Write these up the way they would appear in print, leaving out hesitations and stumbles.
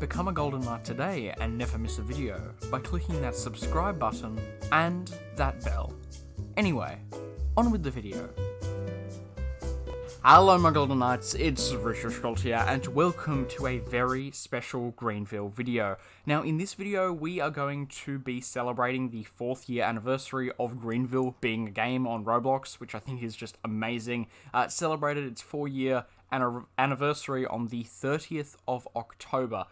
Become a Golden Knight today and never miss a video by clicking that subscribe button and that bell. Anyway, on with the video. Hello my Golden Knights, it's richyrichgold here and welcome to a very special Greenville video. Now in this video we are going to be celebrating the 4th year anniversary of Greenville being a game on Roblox, which I think is just amazing. It celebrated its 4-year anniversary on the 30th of October,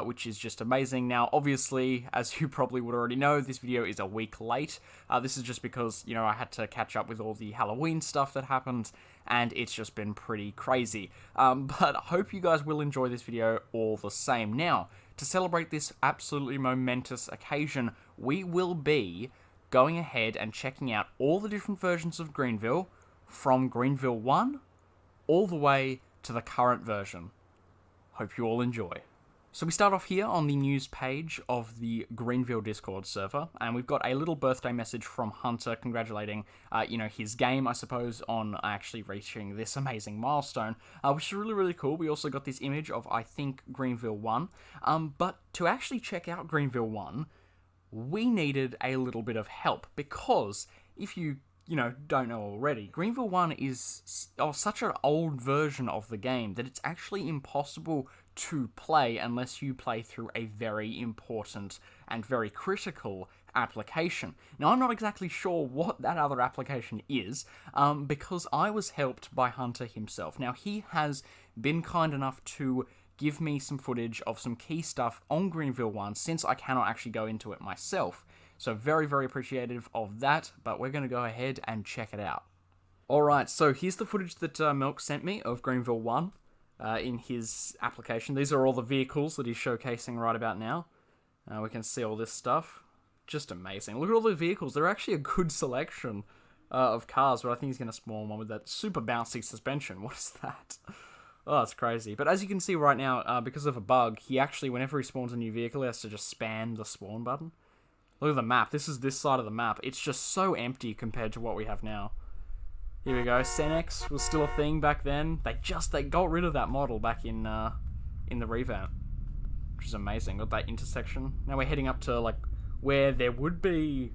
which is just amazing. Now, obviously, as you probably would already know, this video is a week late. This is just because, you know, I had to catch up with all the Halloween stuff that happened, and it's just been pretty crazy. But I hope you guys will enjoy this video all the same. Now, to celebrate this absolutely momentous occasion, we will be going ahead and checking out all the different versions of Greenville, from Greenville 1 all the way to the current version. Hope you all enjoy. So we start off here on the news page of the Greenville Discord server, and we've got a little birthday message from Hunter congratulating, his game, I suppose, on actually reaching this amazing milestone, which is really, really cool. We also got this image of, I think, Greenville 1, but to actually check out Greenville 1, we needed a little bit of help, because if you don't know already, Greenville 1 is such an old version of the game that it's actually impossible to play unless you play through a very important and very critical application. Now, I'm not exactly sure what that other application is, because I was helped by Hunter himself. Now, he has been kind enough to give me some footage of some key stuff on Greenville 1, since I cannot actually go into it myself. So very, very appreciative of that, but we're going to go ahead and check it out. Alright, so here's the footage that Milk sent me of Greenville 1 in his application. These are all the vehicles that he's showcasing right about now. We can see all this stuff. Just amazing. Look at all the vehicles. They're actually a good selection of cars, but I think he's going to spawn one with that super bouncy suspension. What is that? Oh, that's crazy. But as you can see right now, because of a bug, he actually, whenever he spawns a new vehicle, he has to just spam the spawn button. Look at the map. This is this side of the map. It's just so empty compared to what we have now. Here we go. Senex was still a thing back then. They got rid of that model back in the revamp, which is amazing. Got that intersection. Now we're heading up to like where there would be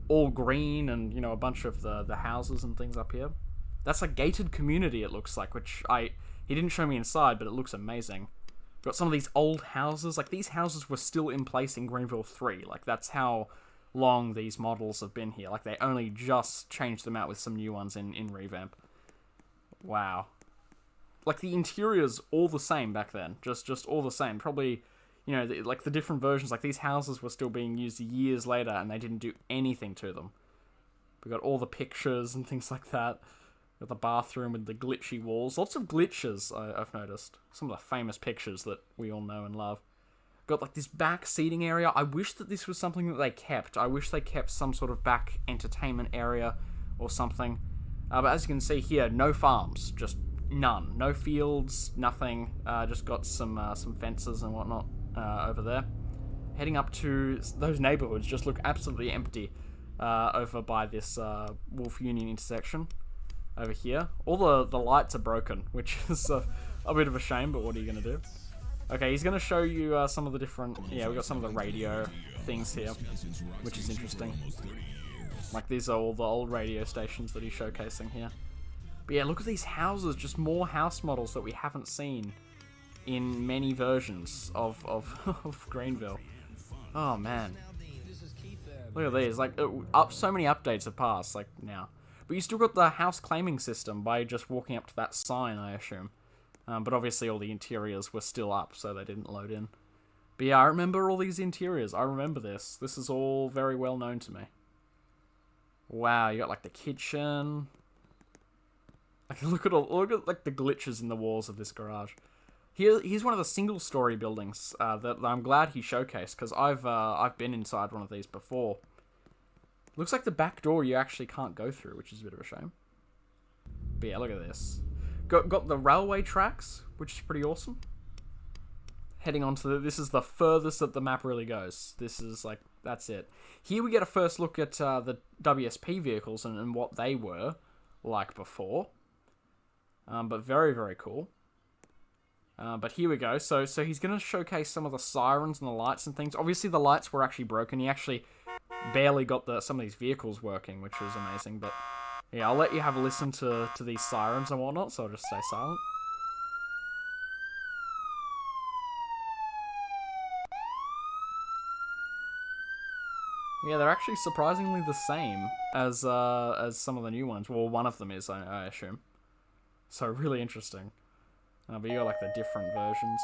all green and a bunch of the houses and things up here. That's a gated community, it looks like, which he didn't show me inside, but it looks amazing. Got some of these old houses. Like, these houses were still in place in Greenville 3. Like, that's how long these models have been here. Like, they only just changed them out with some new ones in revamp. Wow. Like, the interior's all the same back then. Just all the same. Probably, like, the different versions. Like, these houses were still being used years later, and they didn't do anything to them. We got all the pictures and things like that. Got the bathroom with the glitchy walls. Lots of glitches, I've noticed. Some of the famous pictures that we all know and love. Got like this back seating area. I wish that this was something that they kept. I wish they kept some sort of back entertainment area or something. But as you can see here, no farms. Just none. No fields, nothing. Just got some fences and whatnot over there. Heading up to those neighborhoods just look absolutely empty over by this Wolf Union intersection. Over here. All the lights are broken, which is a bit of a shame, but what are you going to do? Okay, he's going to show you some of the different... Yeah, we've got some of the radio things here, which is interesting. Like, these are all the old radio stations that he's showcasing here. But yeah, look at these houses. Just more house models that we haven't seen in many versions of Greenville. Oh, man. Look at these. Like, so many updates have passed, like, now. But you still got the house claiming system by just walking up to that sign, I assume. But obviously all the interiors were still up, so they didn't load in. But yeah, I remember all these interiors. I remember this. This is all very well known to me. Wow, you got like the kitchen. Like, look at like the glitches in the walls of this garage. Here's one of the single-story buildings that I'm glad he showcased, because I've been inside one of these before. Looks like the back door you actually can't go through, which is a bit of a shame. But yeah, look at this. Got the railway tracks, which is pretty awesome. Heading on to this is the furthest that the map really goes. This is like, that's it. Here we get a first look at the Wsp vehicles and what they were like before. But very, very cool. But here we go. So he's going to showcase some of the sirens and the lights and things. Obviously, the lights were actually broken. He actually barely got some of these vehicles working, which was amazing. But yeah, I'll let you have a listen to these sirens and whatnot, so I'll just stay silent. Yeah, they're actually surprisingly the same as some of the new ones. Well, one of them is, I assume. So really interesting. But you got like the different versions.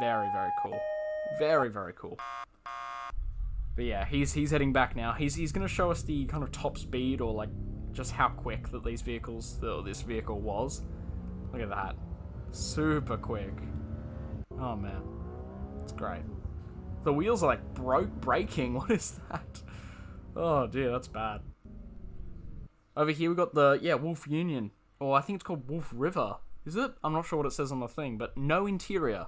Very, very cool. Very, very cool. But yeah, he's heading back now. He's gonna show us the kind of top speed, or like just how quick that this vehicle was. Look at that. Super quick. Oh man. It's great. The wheels are like breaking. What is that? Oh dear, that's bad. Over here we got the, Wolf Union. Or I think it's called Wolf River. Is it? I'm not sure what it says on the thing, but no interior.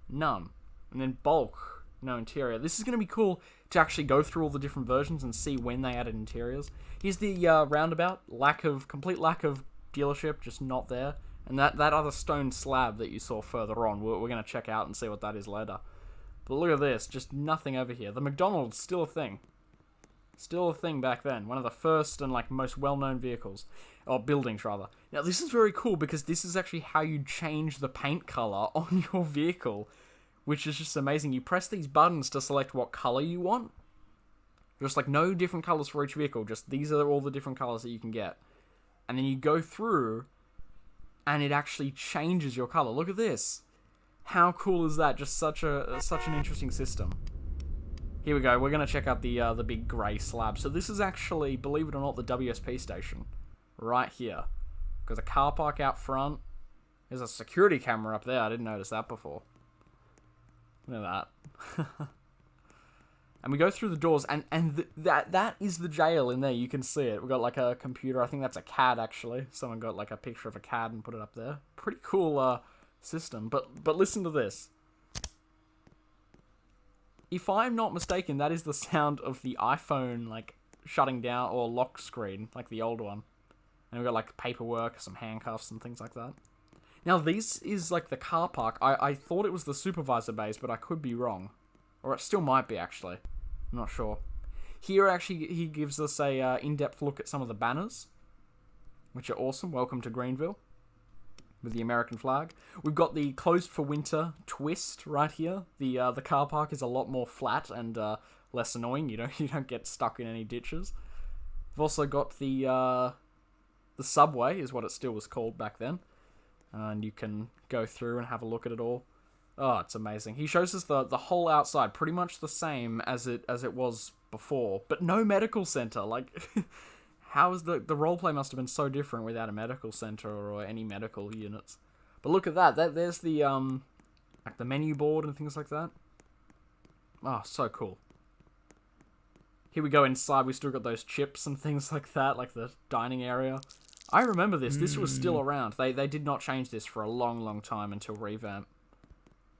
None. And then Bulk, no interior. This is going to be cool to actually go through all the different versions and see when they added interiors. Here's the roundabout. Complete lack of dealership, just not there. And that other stone slab that you saw further on, we're going to check out and see what that is later. But look at this, just nothing over here. The McDonald's, still a thing. Still a thing back then. One of the first and like most well-known vehicles. Or buildings, rather. Now, this is very cool because this is actually how you change the paint color on your vehicle, which is just amazing. You press these buttons to select what color you want. Just like no different colors for each vehicle. Just these are all the different colors that you can get. And then you go through and it actually changes your color. Look at this. How cool is that? Just such an interesting system. Here we go. We're going to check out the big grey slab. So this is actually, believe it or not, the WSP station. Right here. Got a car park out front. There's a security camera up there. I didn't notice that before. Look at that. And we go through the doors, and that is the jail in there. You can see it. We've got like a computer. I think that's a CAD, actually. Someone got like a picture of a CAD and put it up there. Pretty cool system. But listen to this. If I'm not mistaken, that is the sound of the iPhone like shutting down or lock screen, like the old one. And we've got like paperwork, some handcuffs and things like that. Now this is like the car park. I thought it was the supervisor base, but I could be wrong. Or it still might be, actually. I'm not sure. Here, actually, he gives us a in-depth look at some of the banners, which are awesome. Welcome to Greenville, with the American flag. We've got the closed for winter twist right here. The car park is a lot more flat and less annoying. You don't get stuck in any ditches. We've also got the subway, is what it still was called back then, and you can go through and have a look at it all. Oh, it's amazing. He shows us the whole outside, pretty much the same as it was before, but no medical center. Like, how is the roleplay must have been so different without a medical center or any medical units. But look at that. There's the like the menu board and things like that. Oh, so cool. Here we go inside. We still got those chips and things like that, like the dining area. I remember this. This was still around. They did not change this for a long, long time until revamp.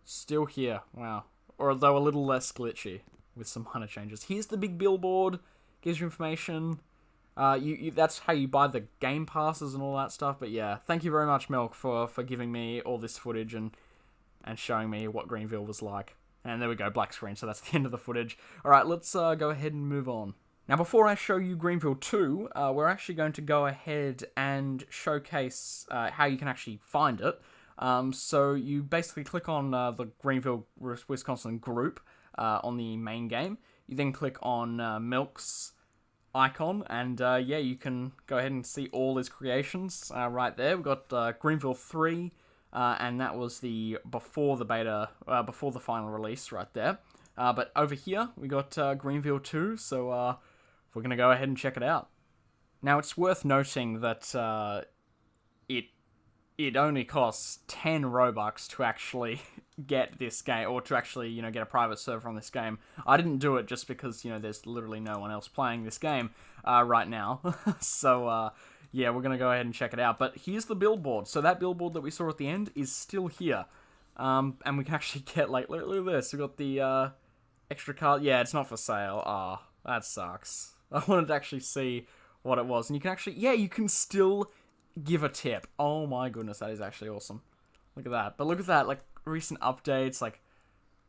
Still here. Wow. Or although a little less glitchy with some minor changes. Here's the big billboard. Gives you information. That's how you buy the game passes and all that stuff. But yeah, thank you very much, Milk, for giving me all this footage and showing me what Greenville was like. And there we go, black screen. So that's the end of the footage. All right, let's go ahead and move on. Now, before I show you Greenville 2, we're actually going to go ahead and showcase how you can actually find it. So you basically click on the Greenville, Wisconsin group on the main game. You then click on Milk's icon, and you can go ahead and see all his creations right there. We've got Greenville 3, and that was before the beta, before the final release right there. But over here, we got Greenville 2, so we're going to go ahead and check it out. Now, it's worth noting that it only costs 10 Robux to actually get this game, or to actually, get a private server on this game. I didn't do it just because, there's literally no one else playing this game right now. So, we're going to go ahead and check it out. But here's the billboard. So that billboard that we saw at the end is still here. And we can actually get, look at this. We've got the extra card. Yeah, it's not for sale. Ah, that sucks. I wanted to actually see what it was. And you can actually, you can still give a tip. Oh my goodness, that is actually awesome. Look at that. But look at that, like, recent updates, like,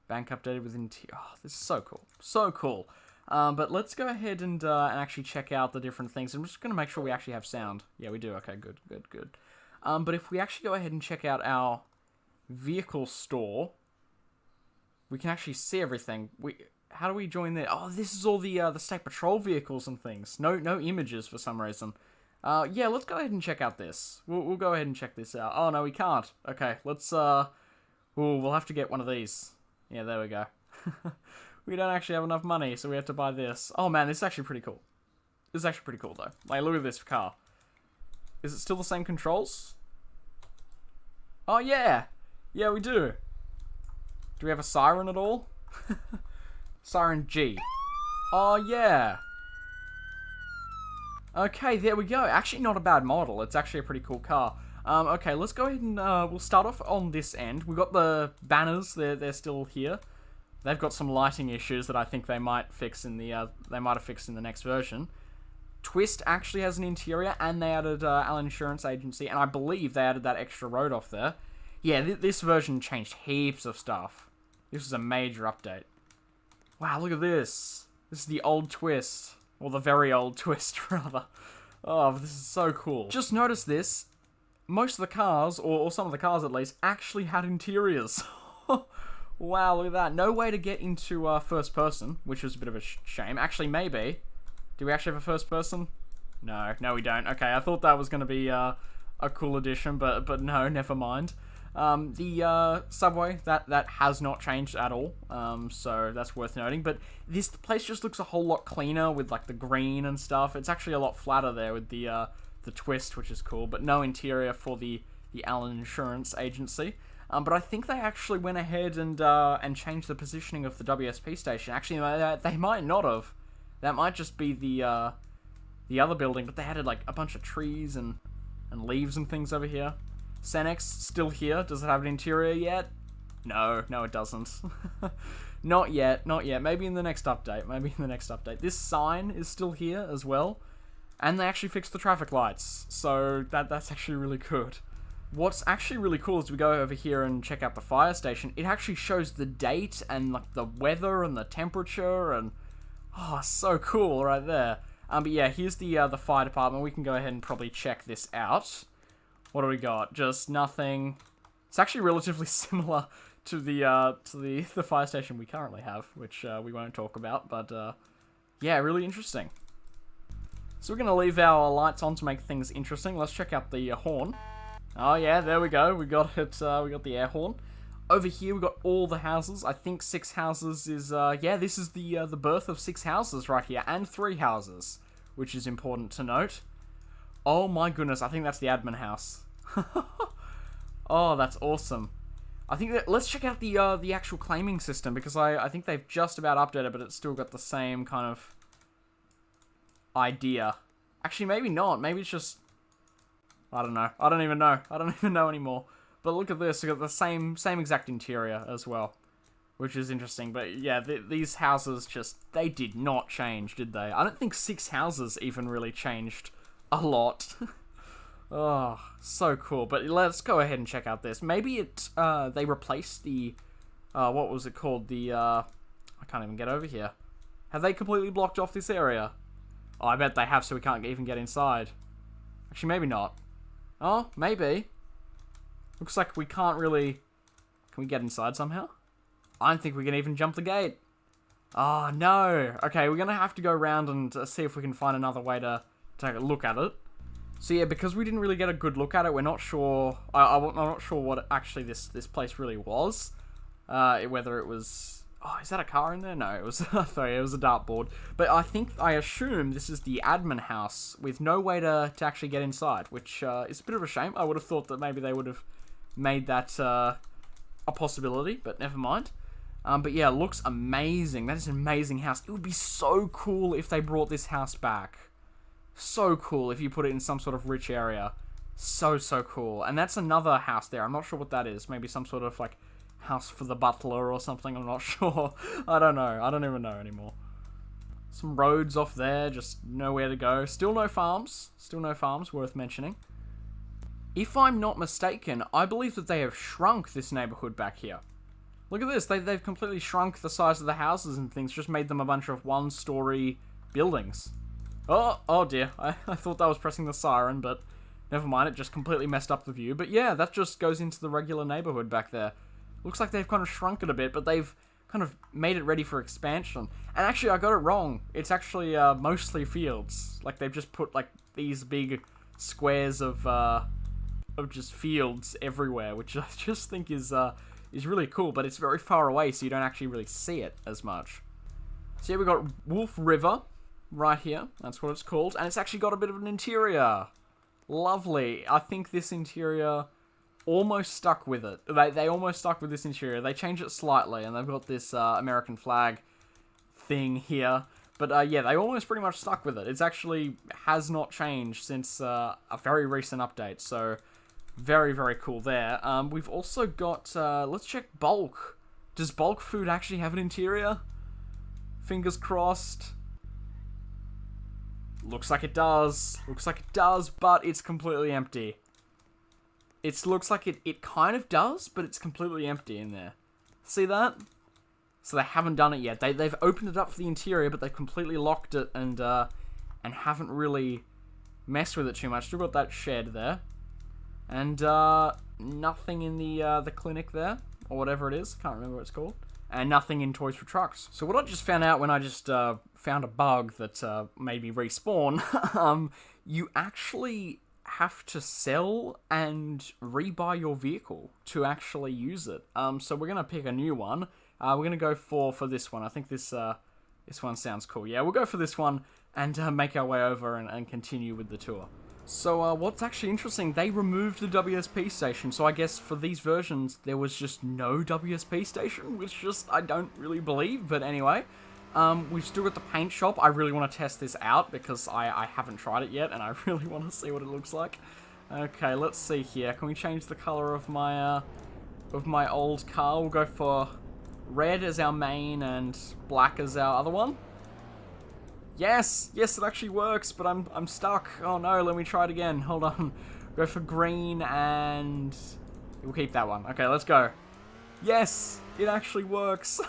bank updated with interior. Oh, this is so cool. So cool. But let's go ahead and actually check out the different things. I'm just going to make sure we actually have sound. Yeah, we do. Okay, good, good, good. But if we actually go ahead and check out our vehicle store, we can actually see everything. How do we join there? Oh, this is all the state patrol vehicles and things. No images for some reason. Yeah, let's go ahead and check out this. We'll go ahead and check this out. Oh, no, we can't. Okay, let's, we'll have to get one of these. Yeah, there we go. We don't actually have enough money, so we have to buy this. Oh, man, this is actually pretty cool. This is actually pretty cool, though. Like, look at this car. Is it still the same controls? Oh, yeah. Yeah, we do. Do we have a siren at all? Siren G. Oh, yeah. Okay, there we go. Actually, not a bad model. It's actually a pretty cool car. Okay, let's go ahead and we'll start off on this end. We've got the banners. They're still here. They've got some lighting issues that I think they might fix in the they might have fixed in the next version. Twist actually has an interior, and they added Allen Insurance Agency, and I believe they added that extra road off there. Yeah, this version changed heaps of stuff. This was a major update. Wow, look at this. This is the old Twist. Or the very old Twist, rather. Oh, this is so cool. Just notice this. Most of the cars, or some of the cars at least, actually had interiors. Wow, look at that. No way to get into first person, which was a bit of a shame. Actually, maybe. Do we actually have a first person? No, we don't. Okay, I thought that was going to be a cool addition, but no, never mind. The subway, that has not changed at all, so that's worth noting. But this place just looks a whole lot cleaner with, like, the green and stuff. It's actually a lot flatter there with the Twist, which is cool, but no interior for the Allen Insurance Agency. But I think they actually went ahead and changed the positioning of the WSP station. Actually, they might not have. That might just be the other building, but they added, like, a bunch of trees and leaves and things over here. Senex, still here. Does it have an interior yet? No, it doesn't. Not yet. Maybe in the next update. This sign is still here as well. And they actually fixed the traffic lights. So that's actually really good. What's actually really cool is we go over here and check out the fire station. It actually shows the date and, like, the weather and the temperature and... Oh, so cool right there. But yeah, here's the fire department. We can go ahead and probably check this out. What do we got? Just nothing. It's actually relatively similar to the fire station we currently have, which we won't talk about. But yeah, really interesting. So we're gonna leave our lights on to make things interesting. Let's check out the horn. Oh yeah, there we go. We got it. We got the air horn. Over here we got all the houses. I think 6 houses is yeah. This is the birth of 6 houses right here, and 3 houses, which is important to note. Oh my goodness, I think that's the admin house. Oh, that's awesome. I think that, let's check out the actual claiming system, because I think they've just about updated, but it's still got the same kind of idea. Actually, maybe not. Maybe it's just, I don't know. I don't even know anymore. But look at this. We got the same exact interior as well, which is interesting. But yeah, these houses they did not change, did they? I don't think 6 houses even really changed a lot. Oh, so cool. But let's go ahead and check out this. Maybe they replaced the, what was it called? I can't even get over here. Have they completely blocked off this area? Oh, I bet they have, so we can't even get inside. Actually, maybe not. Oh, maybe. Looks like we can't really... Can we get inside somehow? I don't think we can even jump the gate. Oh, no. Okay, we're going to have to go around and see if we can find another way to take a look at it. So yeah, because we didn't really get a good look at it, we're not sure... I'm not sure what actually this place really was. Whether it was... Oh, is that a car in there? No, it was... Sorry, it was a dartboard. But I assume this is the admin house with no way to actually get inside, which is a bit of a shame. I would have thought that maybe they would have made that a possibility, but never mind. But yeah, it looks amazing. That is an amazing house. It would be so cool if they brought this house back. So cool if you put it in some sort of rich area. So cool. And that's another house there. I'm not sure what that is. Maybe some sort of, like, house for the butler or something. I'm not sure. I don't know. I don't even know anymore. Some roads off there. Just nowhere to go. Still no farms. Worth mentioning. If I'm not mistaken, I believe that they have shrunk this neighborhood back here. Look at this, they've completely shrunk the size of the houses and things, just made them a bunch of one-story buildings. Oh dear, I thought that was pressing the siren, but never mind, it just completely messed up the view. But yeah, that just goes into the regular neighborhood back there. Looks like they've kind of shrunk it a bit, but they've kind of made it ready for expansion. And actually, I got it wrong. It's actually mostly fields. Like, they've just put, like, these big squares of just fields everywhere, which I just think is really cool, but it's very far away, so you don't actually really see it as much. So here we got Wolf River right here. That's what it's called, and it's actually got a bit of an interior. Lovely. I think this interior almost stuck with it. They almost stuck with this interior. They changed it slightly, and they've got this American flag thing here. But yeah, they almost pretty much stuck with it. It's actually has not changed since a very recent update, so very, very cool there. We've also got, let's check bulk. Does bulk food actually have an interior? Fingers crossed. Looks like it does. Looks like it does, but it's completely empty. It looks like it kind of does, but it's completely empty in there. See that? So they haven't done it yet. They've opened it up for the interior, but they've completely locked it and haven't really messed with it too much. Still got that shed there. And nothing in the clinic there, or whatever it is. Can't remember what it's called. And nothing in Toys for Trucks. So what I just found out when I just found a bug that made me respawn, you actually have to sell and rebuy your vehicle to actually use it. So we're gonna pick a new one. We're gonna go for this one. I think this one sounds cool. Yeah, we'll go for this one and make our way over and continue with the tour. So what's actually interesting, they removed the WSP station, so I guess for these versions there was just no WSP station, which just I don't really believe, but anyway. We've still got the paint shop. I really want to test this out because I haven't tried it yet and I really want to see what it looks like. Okay, let's see here. Can we change the color of my old car? We'll go for red as our main and black as our other one. Yes, it actually works, but I'm stuck. Oh no, let me try it again. Hold on. Go for green and we'll keep that one. Okay, let's go. Yes, it actually works.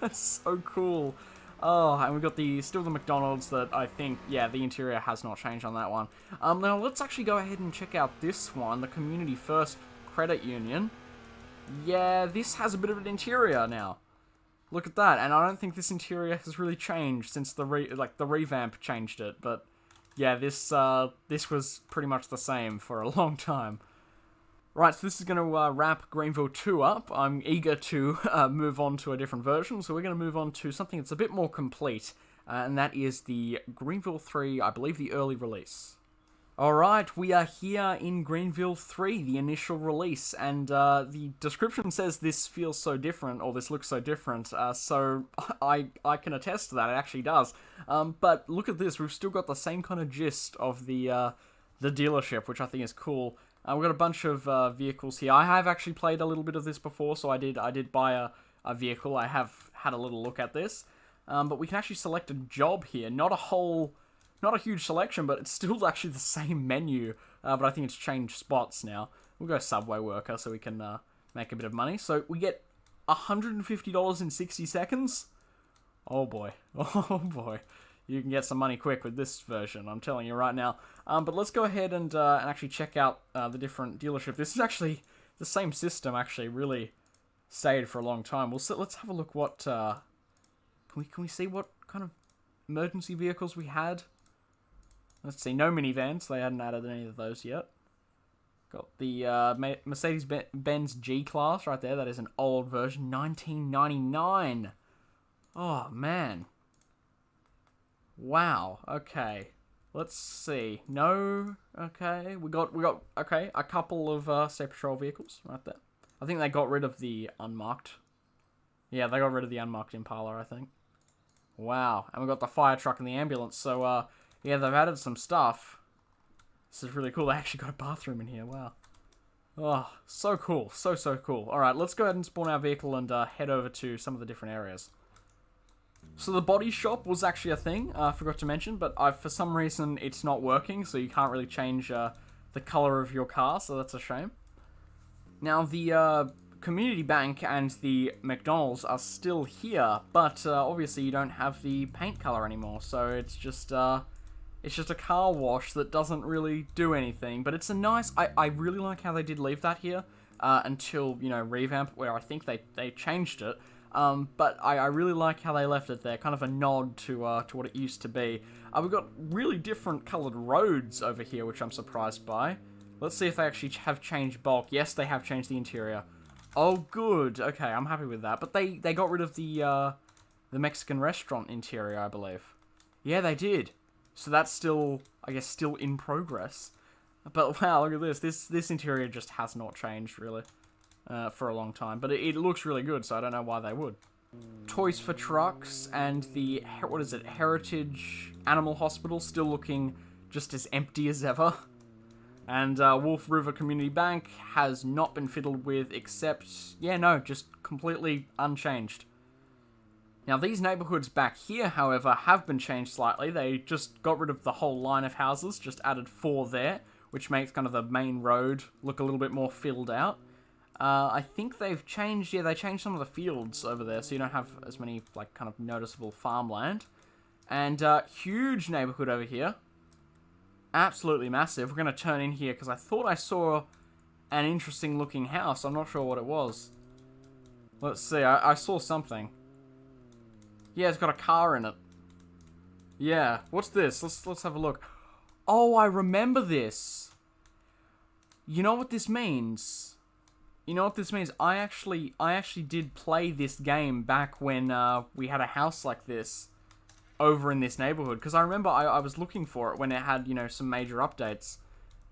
That's so cool. Oh, and we've got still the McDonald's that I think, yeah, the interior has not changed on that one. Now let's actually go ahead and check out this one, the Community First Credit Union. Yeah, this has a bit of an interior now. Look at that, and I don't think this interior has really changed since the revamp changed it, but yeah, this was pretty much the same for a long time. Right, so this is going to wrap Greenville 2 up. I'm eager to move on to a different version, so we're going to move on to something that's a bit more complete, and that is the Greenville 3, I believe the early release. Alright, we are here in Greenville 3, the initial release, and the description says this feels so different, or this looks so different, so I can attest to that, it actually does. But look at this, we've still got the same kind of gist of the dealership, which I think is cool. We've got a bunch of vehicles here. I have actually played a little bit of this before, so I did buy a vehicle. I have had a little look at this. But we can actually select a job here. Not a huge selection, but it's still actually the same menu. But I think it's changed spots now. We'll go subway worker so we can make a bit of money. So we get $150 in 60 seconds. Oh boy. Oh boy. You can get some money quick with this version, I'm telling you right now. But let's go ahead and actually check out the different dealership. This is actually the same system, actually, really stayed for a long time. Let's have a look what... Can we see what kind of emergency vehicles we had? Let's see, no minivans. They hadn't added any of those yet. Got the Mercedes-Benz G-Class right there. That is an old version, 1999. Oh, man. Wow, okay. Let's see. No, okay. We got okay, a couple of State Patrol vehicles right there. I think they got rid of the unmarked. Yeah, they got rid of the unmarked Impala, I think. Wow, and we got the fire truck and the ambulance. So, yeah, they've added some stuff. This is really cool. They actually got a bathroom in here, wow. Oh, so cool, so cool. Alright, let's go ahead and spawn our vehicle and head over to some of the different areas. So the body shop was actually a thing, I forgot to mention, but for some reason it's not working, so you can't really change the color of your car, so that's a shame. Now, the community bank and the McDonald's are still here, but obviously you don't have the paint color anymore, so it's just a car wash that doesn't really do anything. But it's a nice... I really like how they did leave that here until, you know, revamp, where I think they changed it. But I really like how they left it there, kind of a nod to what it used to be. We've got really different coloured roads over here, which I'm surprised by. Let's see if they actually have changed bulk. Yes, they have changed the interior. Oh, good. Okay, I'm happy with that. But they got rid of the Mexican restaurant interior, I believe. Yeah, they did. So that's still, I guess, still in progress. But wow, look at this. This interior just has not changed, really. For a long time, but it looks really good, so I don't know why they would. Toys for Trucks and the, what is it, Heritage Animal Hospital still looking just as empty as ever. And Wolf River Community Bank has not been fiddled with, except, yeah, no, just completely unchanged. Now, these neighborhoods back here, however, have been changed slightly. They just got rid of the whole line of houses, just added 4 there, which makes kind of the main road look a little bit more filled out. I think they've changed, yeah, they changed some of the fields over there, so you don't have as many, like, kind of noticeable farmland. And, huge neighborhood over here. Absolutely massive. We're going to turn in here, because I thought I saw an interesting looking house. I'm not sure what it was. Let's see, I saw something. Yeah, it's got a car in it. Yeah, what's this? Let's have a look. Oh, I remember this. You know what this means? You know what this means? I actually did play this game back when we had a house like this over in this neighborhood. Because I remember I was looking for it when it had, you know, some major updates.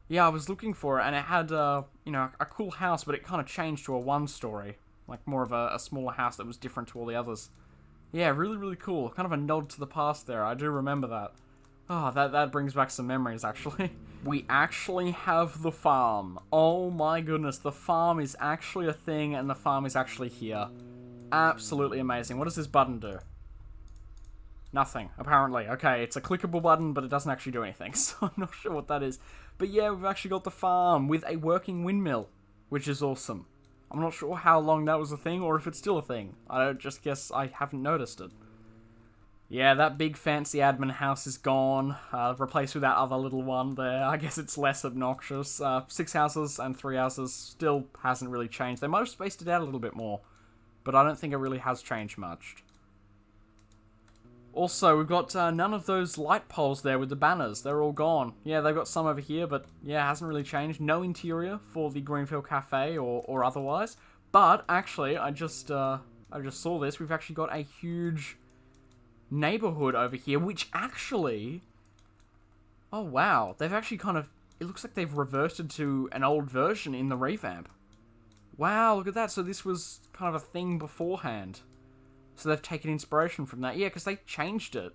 Yeah, I was looking for it, and it had, you know, a cool house, but it kind of changed to a 1-story. Like, more of a smaller house that was different to all the others. Yeah, really, really cool. Kind of a nod to the past there. I do remember that. Oh, that brings back some memories, actually. We actually have the farm. Oh my goodness, the farm is actually a thing, and the farm is actually here. Absolutely amazing. What does this button do? Nothing, apparently. Okay, it's a clickable button, but it doesn't actually do anything, so I'm not sure what that is. But yeah, we've actually got the farm with a working windmill, which is awesome. I'm not sure how long that was a thing, or if it's still a thing. I just guess I haven't noticed it. Yeah, that big fancy admin house is gone, replaced with that other little one there. I guess it's less obnoxious. 6 houses and 3 houses still hasn't really changed. They might have spaced it out a little bit more, but I don't think it really has changed much. Also, we've got none of those light poles there with the banners. They're all gone. Yeah, they've got some over here, but yeah, it hasn't really changed. No interior for the Greenville Cafe or otherwise. But actually, I just saw this. We've actually got a huge neighborhood over here, which actually... Oh, wow. They've actually kind of... It looks like they've reverted to an old version in the revamp. Wow, look at that. So this was kind of a thing beforehand. So they've taken inspiration from that. Yeah, because they changed it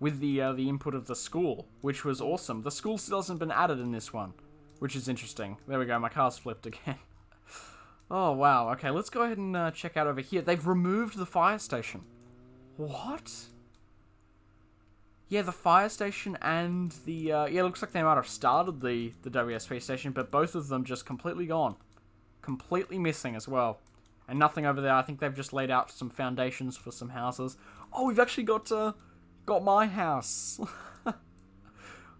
with the input of the school, which was awesome. The school still hasn't been added in this one, which is interesting. There we go. My car's flipped again. Oh, wow. Okay, let's go ahead and check out over here. They've removed the fire station. What? Yeah, the fire station and the... yeah, it looks like they might have started the WSP station, but both of them just completely gone. Completely missing as well. And nothing over there. I think they've just laid out some foundations for some houses. Oh, we've actually got my house.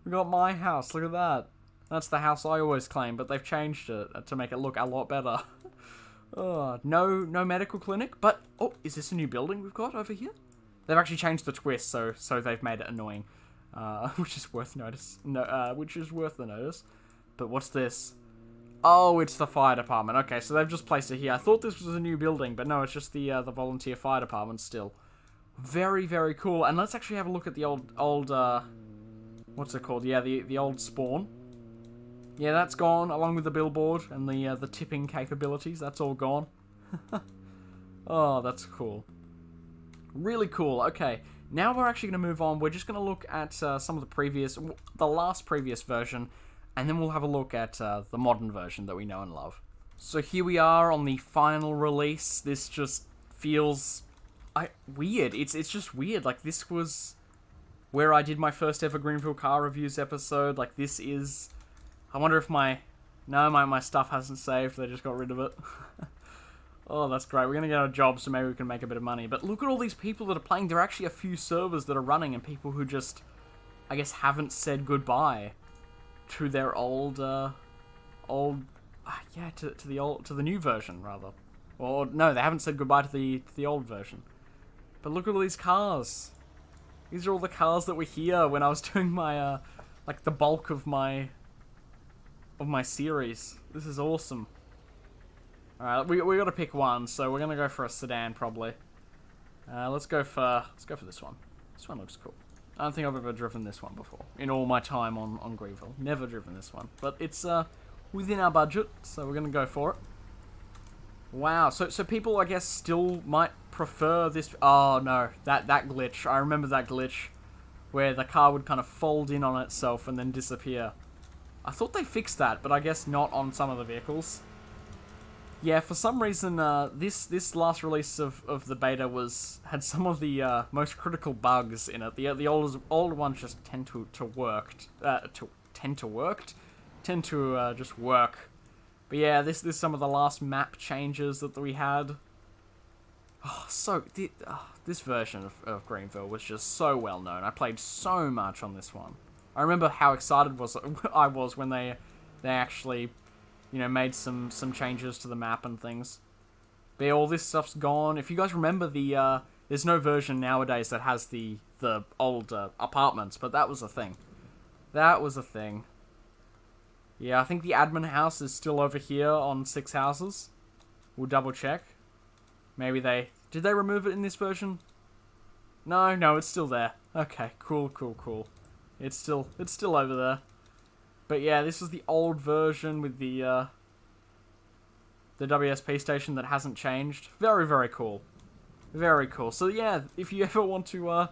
We got my house. Look at that. That's the house I always claim, but they've changed it to make it look a lot better. Oh, no medical clinic, but... Oh, is this a new building we've got over here? They've actually changed the twist, so they've made it annoying. Which is worth notice. No, which is worth the notice. But what's this? Oh, it's the fire department. Okay, so they've just placed it here. I thought this was a new building, but no, it's just the volunteer fire department still. Very, very cool. And let's actually have a look at the old what's it called? Yeah, the old spawn. Yeah, that's gone, along with the billboard and the tipping capabilities. That's all gone. Oh, that's cool. Really cool. Okay, now we're actually going to move on. We're just going to look at some of the last previous version, and then we'll have a look at the modern version that we know and love. So here we are on the final release. This just feels weird. It's just weird. Like, this was where I did my first ever Greenville car reviews episode. Like, this is... I wonder if my stuff hasn't saved. They just got rid of it. Oh, that's great. We're going to get a job, so maybe we can make a bit of money. But look at all these people that are playing. There are actually a few servers that are running, and people who just, I guess, haven't said goodbye to their to the new version, rather. Or, no, they haven't said goodbye to the old version. But look at all these cars. These are all the cars that were here when I was doing my, like, the bulk of my series. This is awesome. Alright, we gotta pick one, so we're gonna go for a sedan, probably. Let's go for this one. This one looks cool. I don't think I've ever driven this one before, in all my time on Greenville. Never driven this one. But it's, within our budget, so we're gonna go for it. Wow, so people, I guess, still might prefer this... Oh, no, that glitch. I remember that glitch, where the car would kind of fold in on itself and then disappear. I thought they fixed that, but I guess not on some of the vehicles. Yeah, for some reason, this last release of the beta had some of the most critical bugs in it. The older ones just tend to just work. But yeah, this is some of the last map changes that we had. Oh, this version of Greenville was just so well known. I played so much on this one. I remember how excited I was when they actually, you know, made some changes to the map and things. But yeah, all this stuff's gone. If you guys remember, there's no version nowadays that has the old apartments, but that was a thing. That was a thing. Yeah, I think the admin house is still over here on 6 houses. We'll double check. Maybe did they remove it in this version? No, it's still there. Okay, cool. It's still over there. But yeah, this is the old version with the WSP station that hasn't changed. Very, very cool. Very cool. So yeah, if you ever want to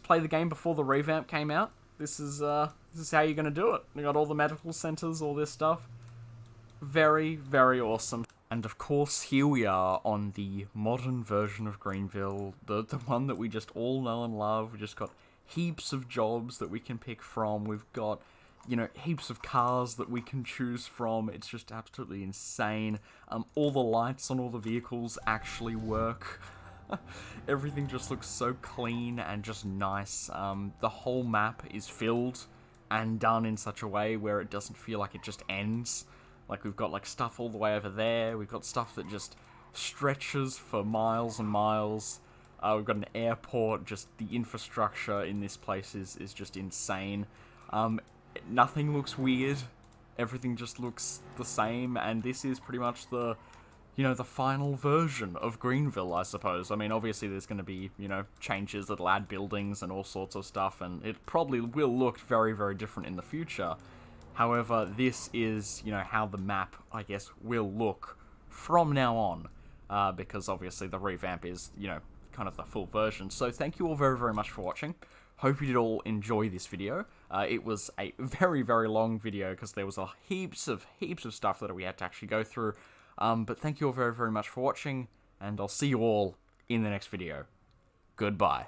play the game before the revamp came out, this is how you're gonna do it. We got all the medical centers, all this stuff. Very, very awesome. And of course, here we are on the modern version of Greenville, the one that we just all know and love. We just got heaps of jobs that we can pick from. We've got, you know, heaps of cars that we can choose from. It's just absolutely insane. All the lights on all the vehicles actually work. Everything just looks so clean and just nice. The whole map is filled and done in such a way where it doesn't feel like it just ends. Like, we've got, like, stuff all the way over there. We've got stuff that just stretches for miles and miles. We've got an airport. Just the infrastructure in this place is just insane. Nothing looks weird. Everything just looks the same. And this is pretty much the final version of Greenville, I suppose. I mean, obviously there's going to be, you know, changes that'll add buildings and all sorts of stuff. And it probably will look very, very different in the future. However, this is, you know, how the map, I guess, will look from now on, because obviously the revamp is, you know, kind of the full version. So thank you all very, very much for watching. Hope you did all enjoy this video. It was a very, very long video because there was heaps of stuff that we had to actually go through. But thank you all very, very much for watching, and I'll see you all in the next video. Goodbye.